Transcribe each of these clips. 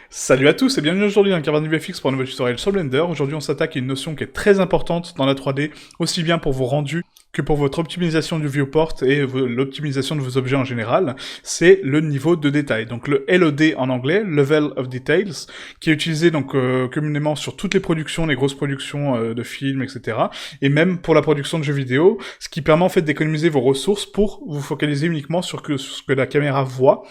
Salut à tous et bienvenue aujourd'hui dans Caverne VFX pour un nouveau tutoriel sur Blender. Aujourd'hui on s'attaque à une notion qui est très importante dans la 3D, aussi bien pour vos rendus que pour votre optimisation du viewport et l'optimisation de vos objets en général, c'est le niveau de détail. Donc le LOD en anglais, Level of Details, qui est utilisé donc communément sur toutes les productions, les grosses productions de films, etc. Et même pour la production de jeux vidéo, ce qui permet en fait d'économiser vos ressources pour vous focaliser uniquement sur ce que la caméra voit,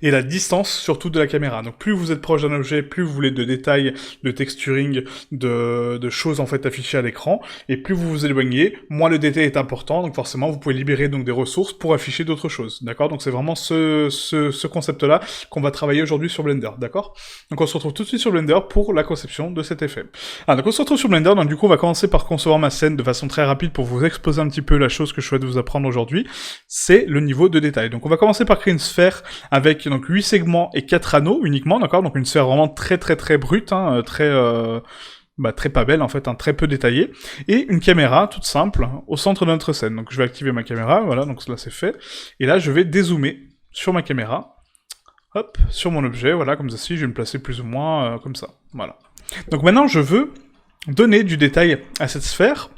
et la distance surtout de la caméra. Donc plus vous êtes proche d'un objet, plus vous voulez de détails, de texturing, de choses en fait affichées à l'écran, et plus vous vous éloignez, moins le détail est important, donc forcément vous pouvez libérer donc des ressources pour afficher d'autres choses, d'accord? Donc c'est vraiment ce concept-là qu'on va travailler aujourd'hui sur Blender, d'accord? Donc on se retrouve tout de suite sur Blender pour la conception de cet effet. Donc on se retrouve sur Blender, donc du coup on va commencer par concevoir ma scène de façon très rapide pour vous exposer un petit peu la chose que je souhaite vous apprendre aujourd'hui, c'est le niveau de détail. Donc on va commencer par créer une sphère avec donc 8 segments et 4 anneaux uniquement, d'accord? Donc une sphère vraiment très brute, hein, très pas belle en fait, hein, très peu détaillée, et une caméra toute simple au centre de notre scène. Donc je vais activer ma caméra, voilà, donc là c'est fait, et là je vais dézoomer sur ma caméra, hop, sur mon objet, voilà, comme ceci, je vais me placer plus ou moins comme ça, voilà. Donc maintenant je veux donner du détail à cette sphère,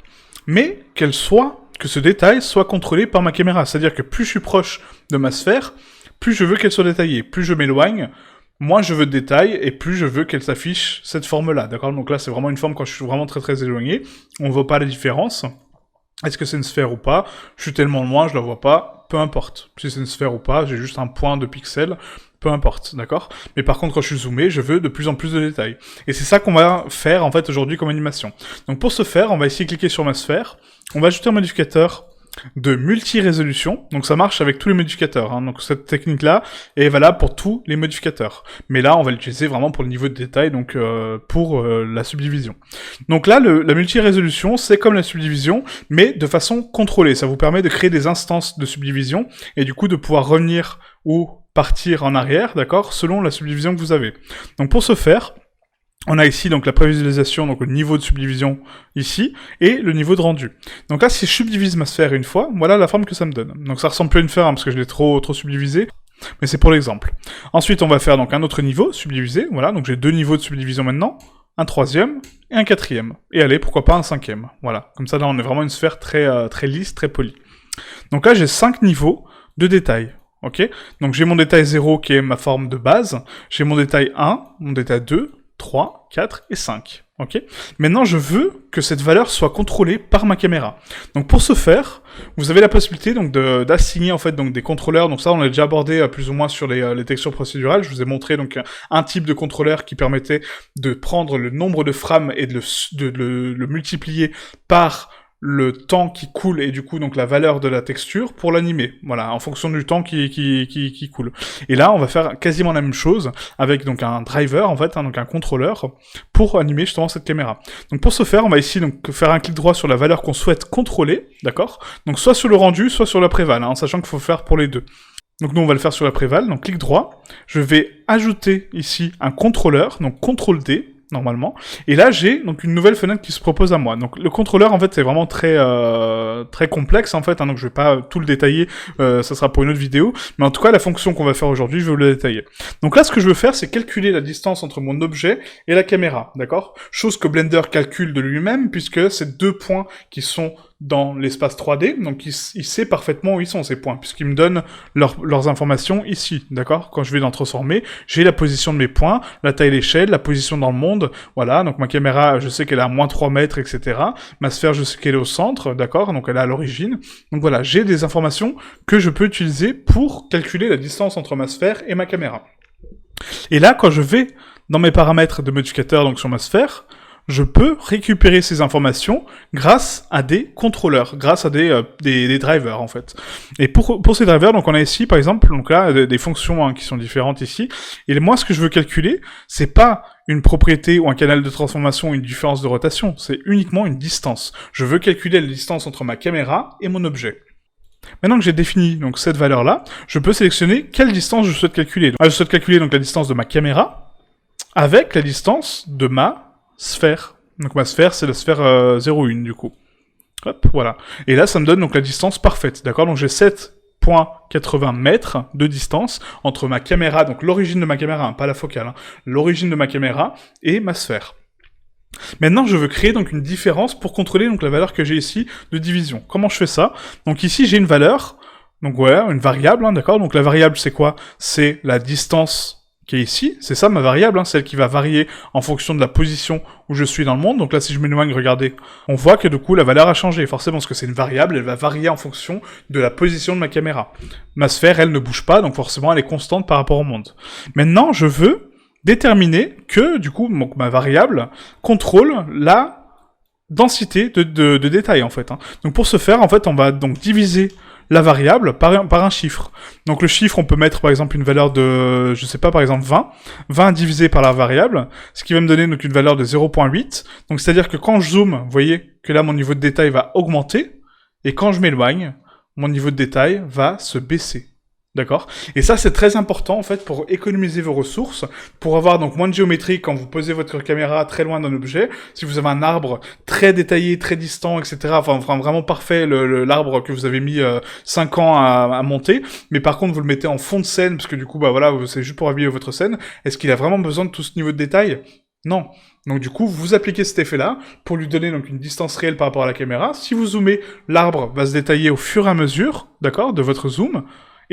mais que ce détail soit contrôlé par ma caméra, c'est-à-dire que plus je suis proche de ma sphère, plus je veux qu'elle soit détaillée, plus je m'éloigne, moins je veux de détails, et plus je veux qu'elle s'affiche cette forme-là, d'accord? Donc là, c'est vraiment une forme quand je suis vraiment très éloigné, on voit pas la différence. Est-ce que c'est une sphère ou pas? Je suis tellement loin, je la vois pas, peu importe. Si c'est une sphère ou pas, j'ai juste un point de pixels, peu importe, d'accord? Mais par contre, quand je suis zoomé, je veux de plus en plus de détails. Et c'est ça qu'on va faire, en fait, aujourd'hui comme animation. Donc pour ce faire, on va ici cliquer sur ma sphère, on va ajouter un modificateur de multi-résolution, donc ça marche avec tous les modificateurs, hein. Donc cette technique-là est valable pour tous les modificateurs. Mais là, on va l'utiliser vraiment pour le niveau de détail, donc pour la subdivision. Donc là, la multi-résolution, c'est comme la subdivision, mais de façon contrôlée. Ça vous permet de créer des instances de subdivision, et du coup de pouvoir revenir ou partir en arrière, d'accord, selon la subdivision que vous avez. Donc pour ce faire, on a ici donc la prévisualisation, donc le niveau de subdivision ici, et le niveau de rendu. Donc là, si je subdivise ma sphère une fois, voilà la forme que ça me donne. Donc ça ressemble plus à une sphère, hein, parce que je l'ai trop subdivisé, mais c'est pour l'exemple. Ensuite, on va faire donc un autre niveau, subdivisé, voilà, donc j'ai 2 niveaux de subdivision maintenant, un troisième et un quatrième. Et allez, pourquoi pas un cinquième, voilà. Comme ça, là, on est vraiment une sphère très lisse, très polie. Donc là, j'ai 5 niveaux de détail. Ok, donc j'ai mon détail 0 qui est ma forme de base, j'ai mon détail 1, mon détail 2, 3, 4 et 5. Ok. Maintenant, je veux que cette valeur soit contrôlée par ma caméra. Donc pour ce faire, vous avez la possibilité donc d'assigner en fait donc des contrôleurs. Donc ça, on l'a déjà abordé plus ou moins sur les textures procédurales. Je vous ai montré donc un type de contrôleur qui permettait de prendre le nombre de frames et de le multiplier par le temps qui coule et du coup donc la valeur de la texture pour l'animer, voilà, en fonction du temps qui coule. Et là, on va faire quasiment la même chose avec donc un driver en fait, hein, donc un contrôleur pour animer justement cette caméra. Donc pour ce faire, on va ici donc faire un clic droit sur la valeur qu'on souhaite contrôler, d'accord? Donc soit sur le rendu, soit sur la préval, hein, sachant qu'il faut faire pour les deux. Donc nous on va le faire sur la préval, donc clic droit, je vais ajouter ici un contrôleur, donc CTRL D, normalement. Et là, j'ai donc une nouvelle fenêtre qui se propose à moi. Donc le contrôleur, en fait, c'est vraiment très complexe, en fait, hein, donc je vais pas tout le détailler, ça sera pour une autre vidéo, mais en tout cas, la fonction qu'on va faire aujourd'hui, je vais vous la détailler. Donc là, ce que je veux faire, c'est calculer la distance entre mon objet et la caméra, d'accord? Chose que Blender calcule de lui-même, puisque c'est 2 points qui sont dans l'espace 3D, donc il sait parfaitement où ils sont ces points, puisqu'il me donne leurs informations ici, d'accord? Quand je vais dans transformer, j'ai la position de mes points, la taille d'échelle, la position dans le monde, voilà, donc ma caméra, je sais qu'elle est à moins 3 mètres, etc. Ma sphère, je sais qu'elle est au centre, d'accord? Donc elle est à l'origine. Donc voilà, j'ai des informations que je peux utiliser pour calculer la distance entre ma sphère et ma caméra. Et là, quand je vais dans mes paramètres de modificateur, donc sur ma sphère, je peux récupérer ces informations grâce à des contrôleurs, grâce à des drivers en fait. Et pour ces drivers, donc on a ici par exemple, donc là des fonctions hein, qui sont différentes ici. Et moi, ce que je veux calculer, c'est pas une propriété ou un canal de transformation ou une différence de rotation, c'est uniquement une distance. Je veux calculer la distance entre ma caméra et mon objet. Maintenant que j'ai défini donc cette valeur-là, je peux sélectionner quelle distance je souhaite calculer. Donc, je souhaite calculer donc la distance de ma caméra avec la distance de ma sphère. Donc ma sphère, c'est la sphère 0,1 du coup. Hop, voilà. Et là, ça me donne donc la distance parfaite, d'accord? Donc j'ai cette 0,80 mètres de distance entre ma caméra, donc l'origine de ma caméra, hein, pas la focale, hein, l'origine de ma caméra et ma sphère. Maintenant, je veux créer donc une différence pour contrôler donc la valeur que j'ai ici de division. Comment je fais ça? Donc ici, j'ai une valeur, donc ouais, une variable, hein, d'accord? Donc la variable, c'est quoi? C'est la distance qui est ici, c'est ça ma variable, hein, celle qui va varier en fonction de la position où je suis dans le monde. Donc là, si je m'éloigne, regardez, on voit que du coup, la valeur a changé, forcément, parce que c'est une variable, elle va varier en fonction de la position de ma caméra. Ma sphère, elle ne bouge pas, donc forcément, elle est constante par rapport au monde. Maintenant, je veux déterminer que, du coup, donc, ma variable contrôle la densité de détails, en fait. Hein. Donc pour ce faire, en fait, on va donc diviser la variable par un chiffre. Donc le chiffre, on peut mettre par exemple une valeur de, je sais pas, par exemple 20. 20 divisé par la variable, ce qui va me donner donc une valeur de 0,8. Donc c'est-à-dire que quand je zoome, vous voyez que là mon niveau de détail va augmenter, et quand je m'éloigne, mon niveau de détail va se baisser. D'accord? Et ça, c'est très important, en fait, pour économiser vos ressources, pour avoir donc moins de géométrie quand vous posez votre caméra très loin d'un objet. Si vous avez un arbre très détaillé, très distant, etc., enfin vraiment parfait, l'arbre que vous avez mis 5 ans à monter, mais par contre, vous le mettez en fond de scène, parce que du coup, bah voilà, c'est juste pour habiller votre scène, est-ce qu'il a vraiment besoin de tout ce niveau de détail? Non. Donc du coup, vous appliquez cet effet-là pour lui donner donc une distance réelle par rapport à la caméra. Si vous zoomez, l'arbre va se détailler au fur et à mesure, d'accord, de votre zoom.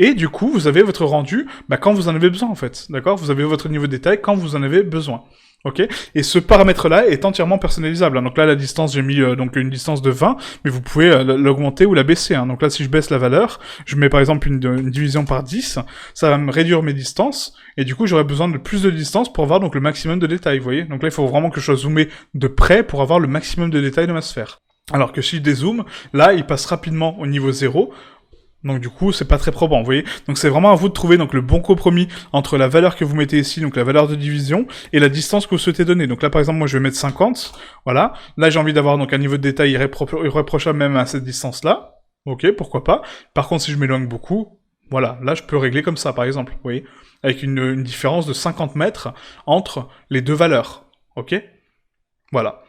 Et du coup, vous avez votre rendu quand vous en avez besoin, en fait. D'accord? Vous avez votre niveau de détail quand vous en avez besoin. Ok? Et ce paramètre-là est entièrement personnalisable. Hein. Donc là, la distance, j'ai mis donc une distance de 20, mais vous pouvez l'augmenter ou la baisser. Hein. Donc là, si je baisse la valeur, je mets par exemple une division par 10, ça va me réduire mes distances, et du coup, j'aurai besoin de plus de distance pour avoir donc le maximum de détails, vous voyez? Donc là, il faut vraiment que je sois zoomé de près pour avoir le maximum de détails de ma sphère. Alors que si je dézoome, là, il passe rapidement au niveau 0, donc du coup, c'est pas très probant, vous voyez. Donc c'est vraiment à vous de trouver donc le bon compromis entre la valeur que vous mettez ici, donc la valeur de division, et la distance que vous souhaitez donner. Donc là, par exemple, moi, je vais mettre 50, voilà. Là, j'ai envie d'avoir donc un niveau de détail irréprochable même à cette distance-là. Ok, pourquoi pas. Par contre, si je m'éloigne beaucoup, voilà, là, je peux régler comme ça, par exemple, vous voyez. Avec une différence de 50 mètres entre les deux valeurs. Ok? Voilà.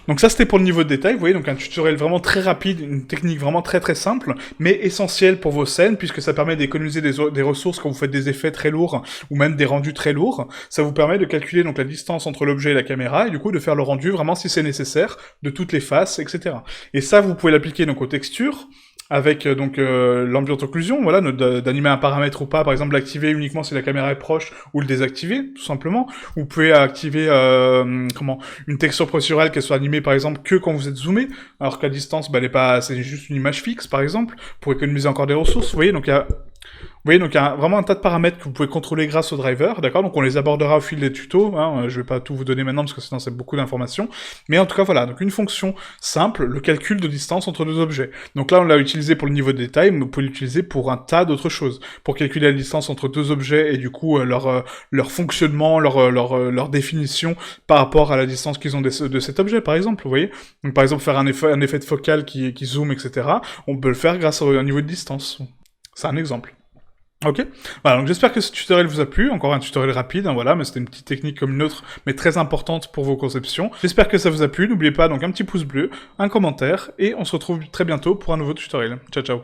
Donc ça, c'était pour le niveau de détail, vous voyez, donc un tutoriel vraiment très rapide, une technique vraiment très très simple, mais essentielle pour vos scènes, puisque ça permet d'économiser des ressources quand vous faites des effets très lourds, ou même des rendus très lourds. Ça vous permet de calculer donc la distance entre l'objet et la caméra, et du coup de faire le rendu vraiment si c'est nécessaire, de toutes les faces, etc. Et ça, vous pouvez l'appliquer donc aux textures, avec donc l'ambient occlusion, voilà, d'animer un paramètre ou pas, par exemple l'activer uniquement si la caméra est proche, ou le désactiver, tout simplement. Vous pouvez activer une texture procédurale qu'elle soit animée par exemple que quand vous êtes zoomé, alors qu'à distance, elle est pas, c'est juste une image fixe par exemple, pour économiser encore des ressources. Vous voyez, donc il y a vraiment un tas de paramètres que vous pouvez contrôler grâce au driver, d'accord? Donc on les abordera au fil des tutos, hein, je vais pas tout vous donner maintenant parce que sinon c'est beaucoup d'informations, mais en tout cas voilà, donc une fonction simple, le calcul de distance entre deux objets. Donc là on l'a utilisé pour le niveau de détail, mais vous pouvez l'utiliser pour un tas d'autres choses, pour calculer la distance entre deux objets et du coup leur fonctionnement, leur définition par rapport à la distance qu'ils ont de cet objet par exemple, vous voyez? Donc par exemple faire un effet de focale qui zoome, etc. On peut le faire grâce au niveau de distance. C'est un exemple. Ok, voilà, donc j'espère que ce tutoriel vous a plu, encore un tutoriel rapide, hein, voilà, mais c'était une petite technique comme une autre, mais très importante pour vos conceptions. J'espère que ça vous a plu, n'oubliez pas donc un petit pouce bleu, un commentaire, et on se retrouve très bientôt pour un nouveau tutoriel. Ciao ciao.